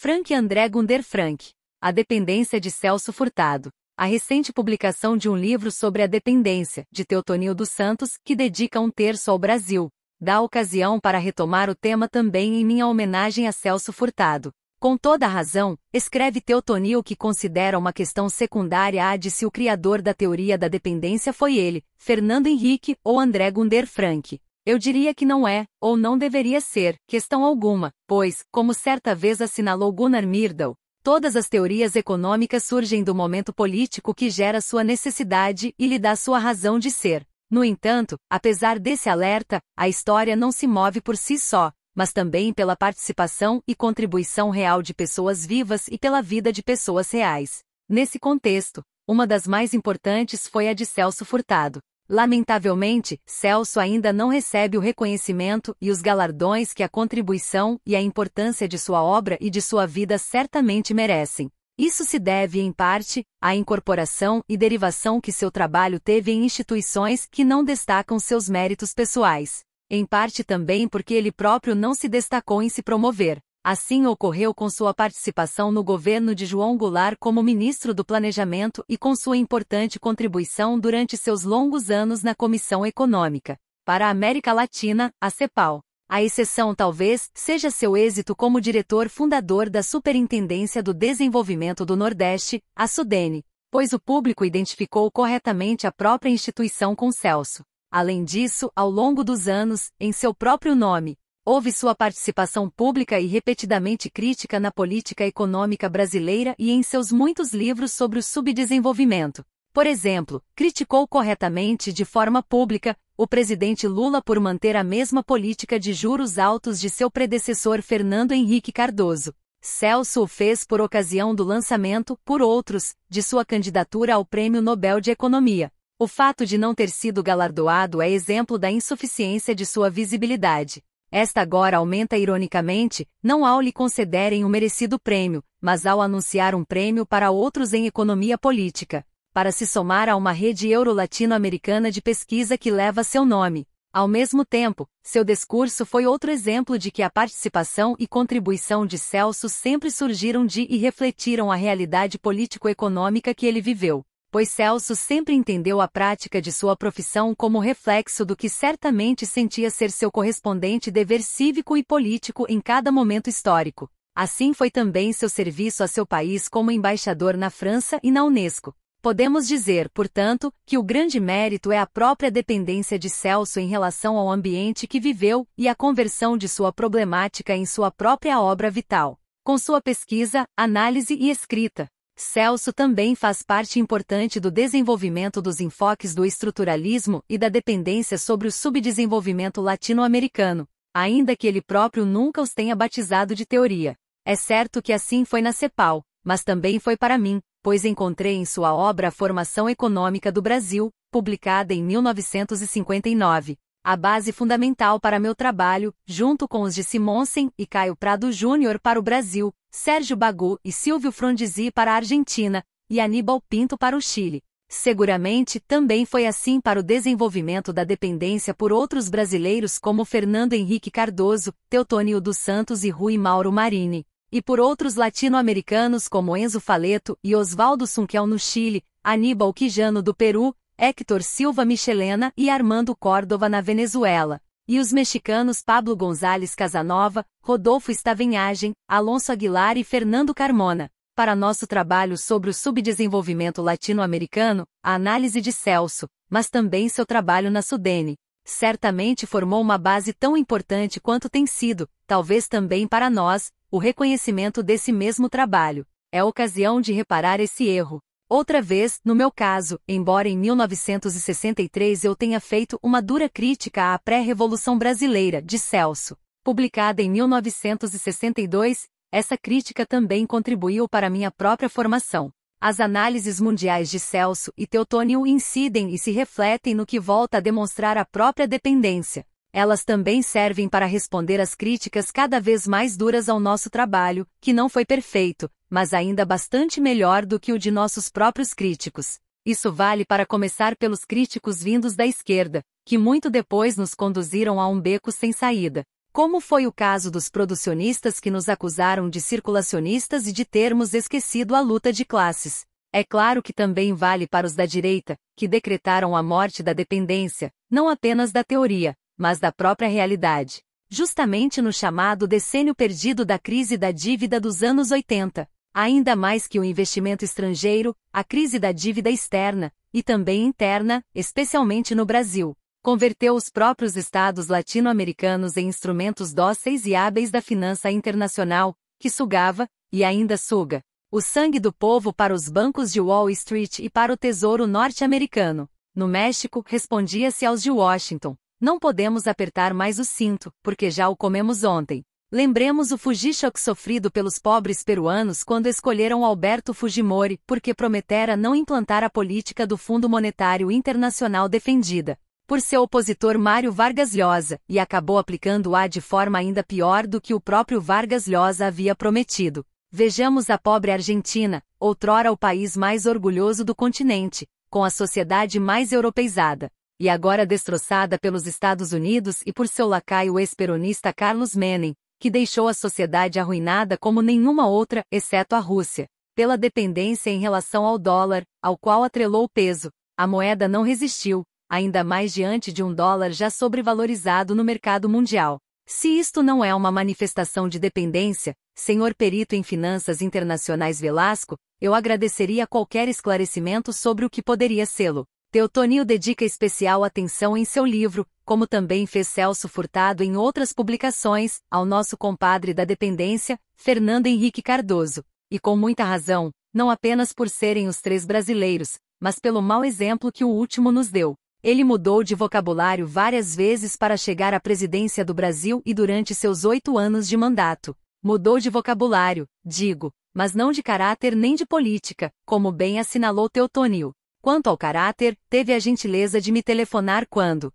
Frank André Gunder Frank. A dependência de Celso Furtado. A recente publicação de um livro sobre a dependência, de Teotonio dos Santos, que dedica um terço ao Brasil, dá ocasião para retomar o tema também em minha homenagem a Celso Furtado. Com toda a razão, escreve Teotonio que considera uma questão secundária a de se o criador da teoria da dependência foi ele, Fernando Henrique ou André Gunder Frank. Eu diria que não é, ou não deveria ser, questão alguma, pois, como certa vez assinalou Gunnar Myrdal, todas as teorias econômicas surgem do momento político que gera sua necessidade e lhe dá sua razão de ser. No entanto, apesar desse alerta, a história não se move por si só, mas também pela participação e contribuição real de pessoas vivas e pela vida de pessoas reais. Nesse contexto, uma das mais importantes foi a de Celso Furtado. Lamentavelmente, Celso ainda não recebe o reconhecimento e os galardões que a contribuição e a importância de sua obra e de sua vida certamente merecem. Isso se deve, em parte, à incorporação e derivação que seu trabalho teve em instituições que não destacam seus méritos pessoais. Em parte também porque ele próprio não se destacou em se promover. Assim ocorreu com sua participação no governo de João Goulart como ministro do Planejamento e com sua importante contribuição durante seus longos anos na Comissão Econômica para a América Latina, a CEPAL. A exceção talvez seja seu êxito como diretor fundador da Superintendência do Desenvolvimento do Nordeste, a SUDENE, pois o público identificou corretamente a própria instituição com Celso. Além disso, ao longo dos anos, em seu próprio nome, houve sua participação pública e repetidamente crítica na política econômica brasileira e em seus muitos livros sobre o subdesenvolvimento. Por exemplo, criticou corretamente de forma pública o presidente Lula por manter a mesma política de juros altos de seu predecessor Fernando Henrique Cardoso. Celso o fez por ocasião do lançamento, por outros, de sua candidatura ao Prêmio Nobel de Economia. O fato de não ter sido galardoado é exemplo da insuficiência de sua visibilidade. Esta agora aumenta ironicamente, não ao lhe concederem o merecido prêmio, mas ao anunciar um prêmio para outros em economia política, para se somar a uma rede euro-latino-americana de pesquisa que leva seu nome. Ao mesmo tempo, seu discurso foi outro exemplo de que a participação e contribuição de Celso sempre surgiram de e refletiram a realidade político-econômica que ele viveu. Pois Celso sempre entendeu a prática de sua profissão como reflexo do que certamente sentia ser seu correspondente dever cívico e político em cada momento histórico. Assim foi também seu serviço a seu país como embaixador na França e na Unesco. Podemos dizer, portanto, que o grande mérito é a própria dependência de Celso em relação ao ambiente que viveu e a conversão de sua problemática em sua própria obra vital. Com sua pesquisa, análise e escrita, Celso também faz parte importante do desenvolvimento dos enfoques do estruturalismo e da dependência sobre o subdesenvolvimento latino-americano, ainda que ele próprio nunca os tenha batizado de teoria. É certo que assim foi na CEPAL, mas também foi para mim, pois encontrei em sua obra A Formação Econômica do Brasil, publicada em 1959, a base fundamental para meu trabalho, junto com os de Simonsen e Caio Prado Júnior para o Brasil, Sérgio Bagu e Silvio Frondizi para a Argentina, e Aníbal Pinto para o Chile. Seguramente também foi assim para o desenvolvimento da dependência por outros brasileiros como Fernando Henrique Cardoso, Teotonio dos Santos e Rui Mauro Marini, e por outros latino-americanos como Enzo Faleto e Oswaldo Sunquel no Chile, Aníbal Quijano do Peru, Héctor Silva Michelena e Armando Córdova na Venezuela. E os mexicanos Pablo González Casanova, Rodolfo Stavenhagen, Alonso Aguilar e Fernando Carmona. Para nosso trabalho sobre o subdesenvolvimento latino-americano, a análise de Celso, mas também seu trabalho na SUDENE, certamente formou uma base tão importante quanto tem sido, talvez também para nós, o reconhecimento desse mesmo trabalho. É ocasião de reparar esse erro. Outra vez, no meu caso, embora em 1963 eu tenha feito uma dura crítica à pré-revolução brasileira, de Celso, publicada em 1962, essa crítica também contribuiu para minha própria formação. As análises mundiais de Celso e Teotonio incidem e se refletem no que volta a demonstrar a própria dependência. Elas também servem para responder às críticas cada vez mais duras ao nosso trabalho, que não foi perfeito, mas ainda bastante melhor do que o de nossos próprios críticos. Isso vale para começar pelos críticos vindos da esquerda, que muito depois nos conduziram a um beco sem saída. Como foi o caso dos producionistas que nos acusaram de circulacionistas e de termos esquecido a luta de classes. É claro que também vale para os da direita, que decretaram a morte da dependência, não apenas da teoria, mas da própria realidade. Justamente no chamado decênio perdido da crise da dívida dos anos 80. Ainda mais que o investimento estrangeiro, a crise da dívida externa, e também interna, especialmente no Brasil, converteu os próprios estados latino-americanos em instrumentos dóceis e hábeis da finança internacional, que sugava, e ainda suga, o sangue do povo para os bancos de Wall Street e para o tesouro norte-americano. No México, respondia-se aos de Washington: não podemos apertar mais o cinto, porque já o comemos ontem. Lembremos o fujichoque sofrido pelos pobres peruanos quando escolheram Alberto Fujimori, porque prometera não implantar a política do Fundo Monetário Internacional defendida por seu opositor Mário Vargas Llosa, e acabou aplicando-a de forma ainda pior do que o próprio Vargas Llosa havia prometido. Vejamos a pobre Argentina, outrora o país mais orgulhoso do continente, com a sociedade mais europeizada, e agora destroçada pelos Estados Unidos e por seu lacaio ex-peronista Carlos Menem, que deixou a sociedade arruinada como nenhuma outra, exceto a Rússia, pela dependência em relação ao dólar, ao qual atrelou o peso. A moeda não resistiu, ainda mais diante de um dólar já sobrevalorizado no mercado mundial. Se isto não é uma manifestação de dependência, senhor perito em finanças internacionais Velasco, eu agradeceria qualquer esclarecimento sobre o que poderia sê-lo. Teotonio dedica especial atenção em seu livro, como também fez Celso Furtado em outras publicações, ao nosso compadre da dependência, Fernando Henrique Cardoso. E com muita razão, não apenas por serem os três brasileiros, mas pelo mau exemplo que o último nos deu. Ele mudou de vocabulário várias vezes para chegar à presidência do Brasil e durante seus 8 anos de mandato. Mudou de vocabulário, digo, mas não de caráter nem de política, como bem assinalou Teotonio. Quanto ao caráter, teve a gentileza de me telefonar quando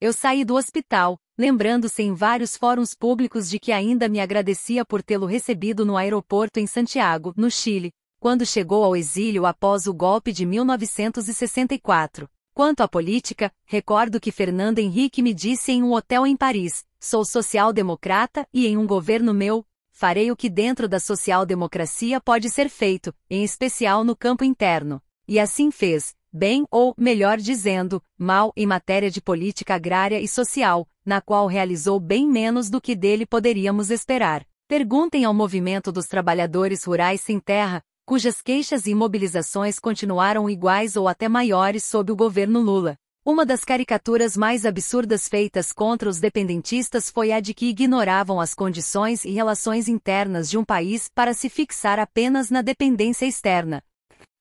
eu saí do hospital, lembrando-se em vários fóruns públicos de que ainda me agradecia por tê-lo recebido no aeroporto em Santiago, no Chile, quando chegou ao exílio após o golpe de 1964. Quanto à política, recordo que Fernando Henrique me disse em um hotel em Paris: sou social-democrata e em um governo meu, farei o que dentro da social-democracia pode ser feito, em especial no campo interno. E assim fez, bem ou, melhor dizendo, mal em matéria de política agrária e social, na qual realizou bem menos do que dele poderíamos esperar. Perguntem ao movimento dos trabalhadores rurais sem terra, cujas queixas e mobilizações continuaram iguais ou até maiores sob o governo Lula. Uma das caricaturas mais absurdas feitas contra os dependentistas foi a de que ignoravam as condições e relações internas de um país para se fixar apenas na dependência externa.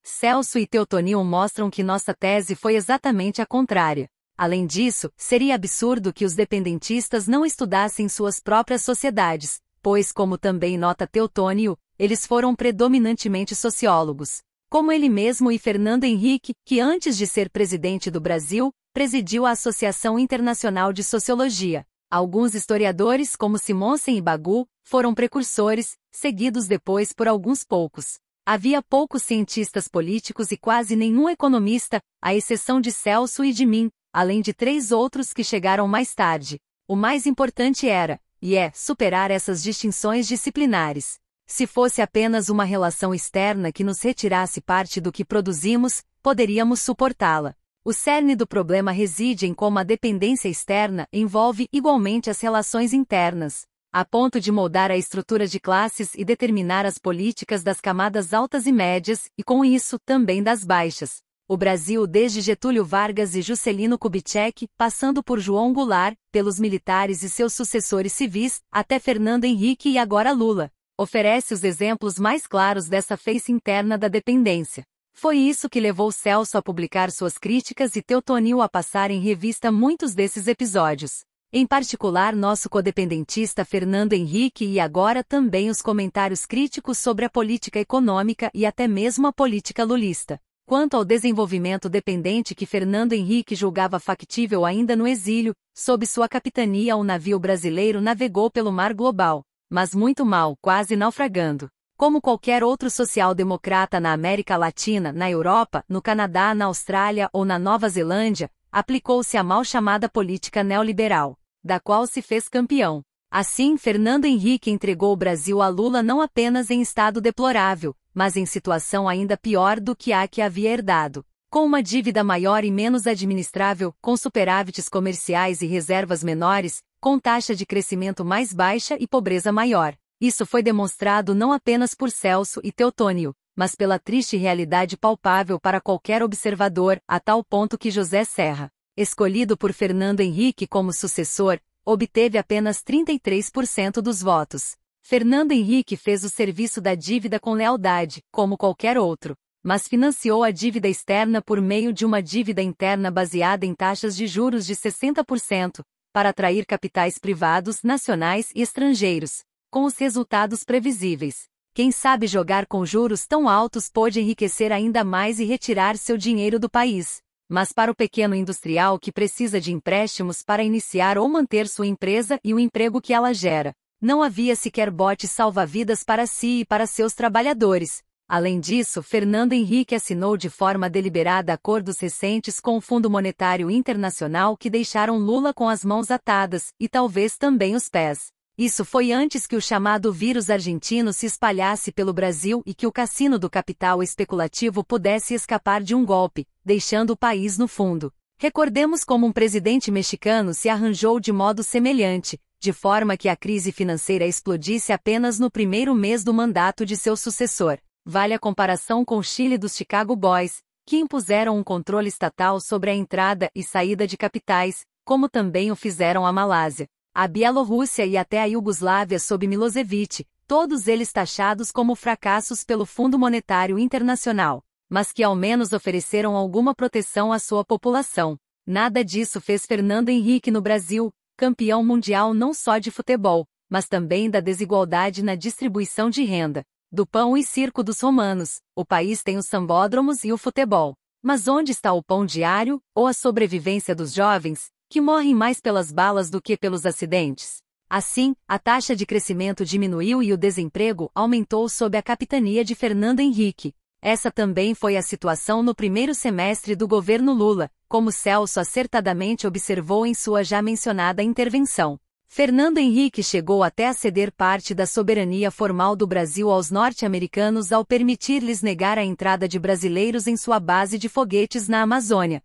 Celso e Teotonio mostram que nossa tese foi exatamente a contrária. Além disso, seria absurdo que os dependentistas não estudassem suas próprias sociedades, pois, como também nota Teotonio, eles foram predominantemente sociólogos. Como ele mesmo e Fernando Henrique, que antes de ser presidente do Brasil, presidiu a Associação Internacional de Sociologia. Alguns historiadores, como Simonsen e Bagu, foram precursores, seguidos depois por alguns poucos. Havia poucos cientistas políticos e quase nenhum economista, à exceção de Celso e de mim, além de 3 outros que chegaram mais tarde. O mais importante era, e é, superar essas distinções disciplinares. Se fosse apenas uma relação externa que nos retirasse parte do que produzimos, poderíamos suportá-la. O cerne do problema reside em como a dependência externa envolve igualmente as relações internas, a ponto de moldar a estrutura de classes e determinar as políticas das camadas altas e médias, e com isso, também das baixas. O Brasil desde Getúlio Vargas e Juscelino Kubitschek, passando por João Goulart, pelos militares e seus sucessores civis, até Fernando Henrique e agora Lula, oferece os exemplos mais claros dessa face interna da dependência. Foi isso que levou Celso a publicar suas críticas e Teotonio a passar em revista muitos desses episódios. Em particular nosso codependentista Fernando Henrique e agora também os comentários críticos sobre a política econômica e até mesmo a política lulista. Quanto ao desenvolvimento dependente que Fernando Henrique julgava factível ainda no exílio, sob sua capitania o navio brasileiro navegou pelo mar global, mas muito mal, quase naufragando. Como qualquer outro social-democrata na América Latina, na Europa, no Canadá, na Austrália ou na Nova Zelândia, aplicou-se a mal chamada política neoliberal. da qual se fez campeão. Assim, Fernando Henrique entregou o Brasil a Lula não apenas em estado deplorável, mas em situação ainda pior do que a que havia herdado. Com uma dívida maior e menos administrável, com superávites comerciais e reservas menores, com taxa de crescimento mais baixa e pobreza maior. Isso foi demonstrado não apenas por Celso e Teotônio, mas pela triste realidade palpável para qualquer observador, a tal ponto que José Serra, escolhido por Fernando Henrique como sucessor, obteve apenas 33% dos votos. Fernando Henrique fez o serviço da dívida com lealdade, como qualquer outro, mas financiou a dívida externa por meio de uma dívida interna baseada em taxas de juros de 60%, para atrair capitais privados, nacionais e estrangeiros, com os resultados previsíveis. Quem sabe jogar com juros tão altos pôde enriquecer ainda mais e retirar seu dinheiro do país. Mas para o pequeno industrial que precisa de empréstimos para iniciar ou manter sua empresa e o emprego que ela gera, não havia sequer bote salva-vidas para si e para seus trabalhadores. Além disso, Fernando Henrique assinou de forma deliberada acordos recentes com o Fundo Monetário Internacional que deixaram Lula com as mãos atadas, e talvez também os pés. Isso foi antes que o chamado vírus argentino se espalhasse pelo Brasil e que o cassino do capital especulativo pudesse escapar de um golpe, deixando o país no fundo. Recordemos como um presidente mexicano se arranjou de modo semelhante, de forma que a crise financeira explodisse apenas no primeiro mês do mandato de seu sucessor. Vale a comparação com o Chile dos Chicago Boys, que impuseram um controle estatal sobre a entrada e saída de capitais, como também o fizeram a Malásia, a Bielorrússia e até a Iugoslávia sob Milosevic, todos eles taxados como fracassos pelo Fundo Monetário Internacional, mas que ao menos ofereceram alguma proteção à sua população. Nada disso fez Fernando Henrique no Brasil, campeão mundial não só de futebol, mas também da desigualdade na distribuição de renda. Do pão e circo dos romanos, o país tem os sambódromos e o futebol. Mas onde está o pão diário, ou a sobrevivência dos jovens, que morrem mais pelas balas do que pelos acidentes? Assim, a taxa de crescimento diminuiu e o desemprego aumentou sob a capitania de Fernando Henrique. Essa também foi a situação no primeiro semestre do governo Lula, como Celso acertadamente observou em sua já mencionada intervenção. Fernando Henrique chegou até a ceder parte da soberania formal do Brasil aos norte-americanos ao permitir-lhes negar a entrada de brasileiros em sua base de foguetes na Amazônia.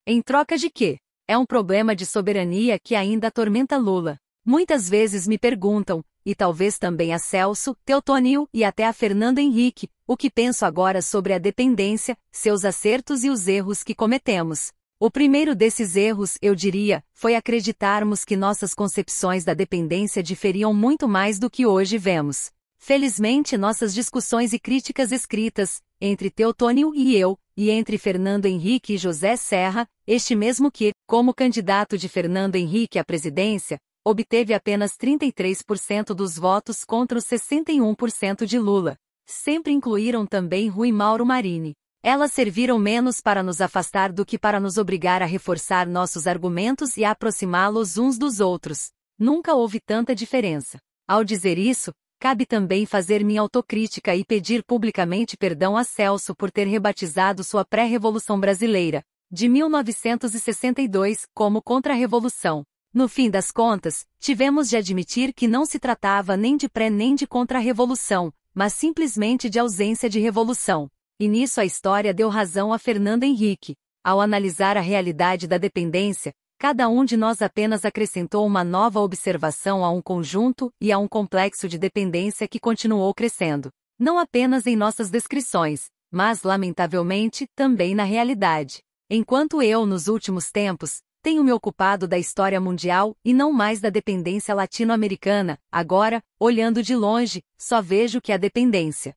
Em troca de quê? É um problema de soberania que ainda atormenta Lula. Muitas vezes me perguntam, e talvez também a Celso, Teotônio e até a Fernando Henrique, o que penso agora sobre a dependência, seus acertos e os erros que cometemos. O primeiro desses erros, eu diria, foi acreditarmos que nossas concepções da dependência diferiam muito mais do que hoje vemos. Felizmente, nossas discussões e críticas escritas, entre Teotônio e eu, e entre Fernando Henrique e José Serra, este mesmo que, como candidato de Fernando Henrique à presidência, obteve apenas 33% dos votos contra os 61% de Lula, sempre incluíram também Rui Mauro Marini. Elas serviram menos para nos afastar do que para nos obrigar a reforçar nossos argumentos e a aproximá-los uns dos outros. Nunca houve tanta diferença. Ao dizer isso, cabe também fazer minha autocrítica e pedir publicamente perdão a Celso por ter rebatizado sua pré-revolução brasileira, de 1962, como contra-revolução. No fim das contas, tivemos de admitir que não se tratava nem de pré nem de contra-revolução, mas simplesmente de ausência de revolução. E nisso a história deu razão a Fernando Henrique. Ao analisar a realidade da dependência, cada um de nós apenas acrescentou uma nova observação a um conjunto e a um complexo de dependência que continuou crescendo. Não apenas em nossas descrições, mas, lamentavelmente, também na realidade. Enquanto eu, nos últimos tempos, tenho me ocupado da história mundial e não mais da dependência latino-americana, agora, olhando de longe, só vejo que a dependência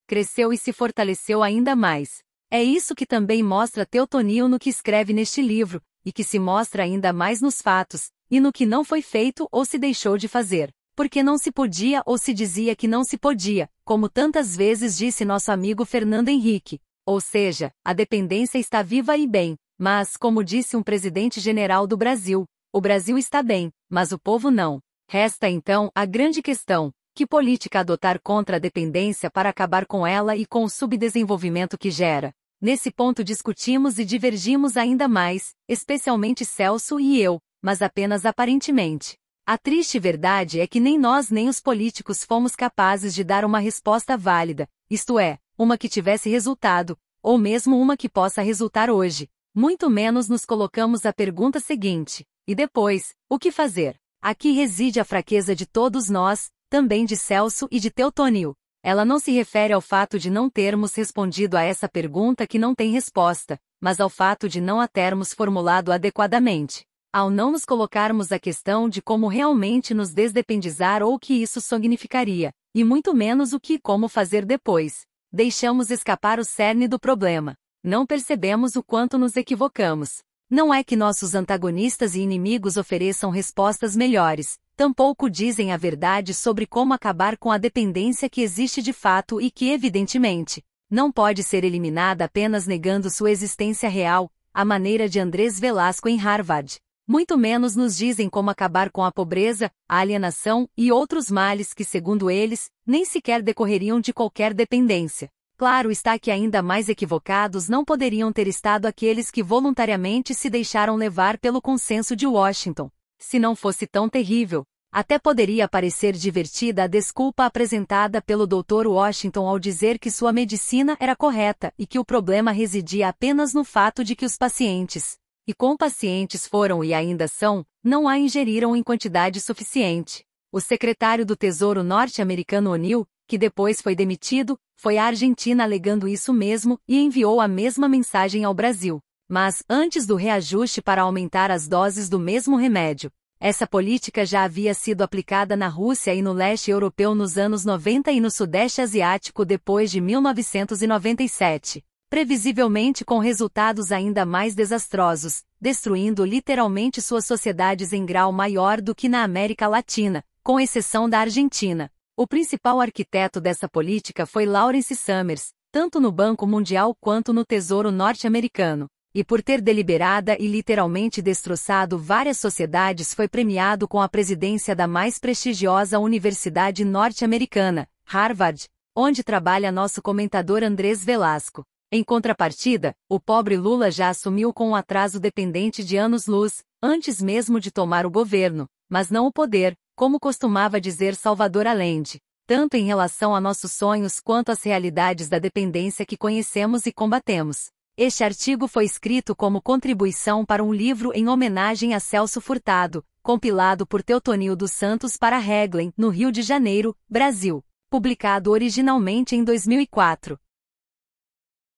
cresceu e se fortaleceu ainda mais. É isso que também mostra Teotônio no que escreve neste livro, e que se mostra ainda mais nos fatos, e no que não foi feito ou se deixou de fazer. Porque não se podia ou se dizia que não se podia, como tantas vezes disse nosso amigo Fernando Henrique. Ou seja, a dependência está viva e bem, mas, como disse um presidente general do Brasil, o Brasil está bem, mas o povo não. Resta então a grande questão: que política adotar contra a dependência para acabar com ela e com o subdesenvolvimento que gera? Nesse ponto discutimos e divergimos ainda mais, especialmente Celso e eu, mas apenas aparentemente. A triste verdade é que nem nós nem os políticos fomos capazes de dar uma resposta válida, isto é, uma que tivesse resultado, ou mesmo uma que possa resultar hoje. Muito menos nos colocamos a pergunta seguinte: e depois, o que fazer? Aqui reside a fraqueza de todos nós, também de Celso e de Teotônio. Ela não se refere ao fato de não termos respondido a essa pergunta que não tem resposta, mas ao fato de não a termos formulado adequadamente. Ao não nos colocarmos a questão de como realmente nos desdependizar ou o que isso significaria, e muito menos o que e como fazer depois, deixamos escapar o cerne do problema. Não percebemos o quanto nos equivocamos. Não é que nossos antagonistas e inimigos ofereçam respostas melhores, tampouco dizem a verdade sobre como acabar com a dependência que existe de fato e que, evidentemente, não pode ser eliminada apenas negando sua existência real, à maneira de Andrés Velasco em Harvard. Muito menos nos dizem como acabar com a pobreza, a alienação e outros males que, segundo eles, nem sequer decorreriam de qualquer dependência. Claro está que ainda mais equivocados não poderiam ter estado aqueles que voluntariamente se deixaram levar pelo consenso de Washington. Se não fosse tão terrível, até poderia parecer divertida a desculpa apresentada pelo Dr. Washington ao dizer que sua medicina era correta e que o problema residia apenas no fato de que os pacientes, e com pacientes foram e ainda são, não a ingeriram em quantidade suficiente. O secretário do Tesouro norte-americano O'Neill, que depois foi demitido, foi à Argentina alegando isso mesmo e enviou a mesma mensagem ao Brasil. Mas, antes do reajuste para aumentar as doses do mesmo remédio, essa política já havia sido aplicada na Rússia e no leste europeu nos anos 90 e no sudeste asiático depois de 1997. Previsivelmente com resultados ainda mais desastrosos, destruindo literalmente suas sociedades em grau maior do que na América Latina, com exceção da Argentina. O principal arquiteto dessa política foi Lawrence Summers, tanto no Banco Mundial quanto no Tesouro norte-americano, e por ter deliberada e literalmente destroçado várias sociedades foi premiado com a presidência da mais prestigiosa universidade norte-americana, Harvard, onde trabalha nosso comentador Andrés Velasco. Em contrapartida, o pobre Lula já assumiu com um atraso dependente de anos-luz, antes mesmo de tomar o governo, mas não o poder, como costumava dizer Salvador Allende, tanto em relação a nossos sonhos quanto às realidades da dependência que conhecemos e combatemos. Este artigo foi escrito como contribuição para um livro em homenagem a Celso Furtado, compilado por Teotônio dos Santos para Reglen, no Rio de Janeiro, Brasil, publicado originalmente em 2004.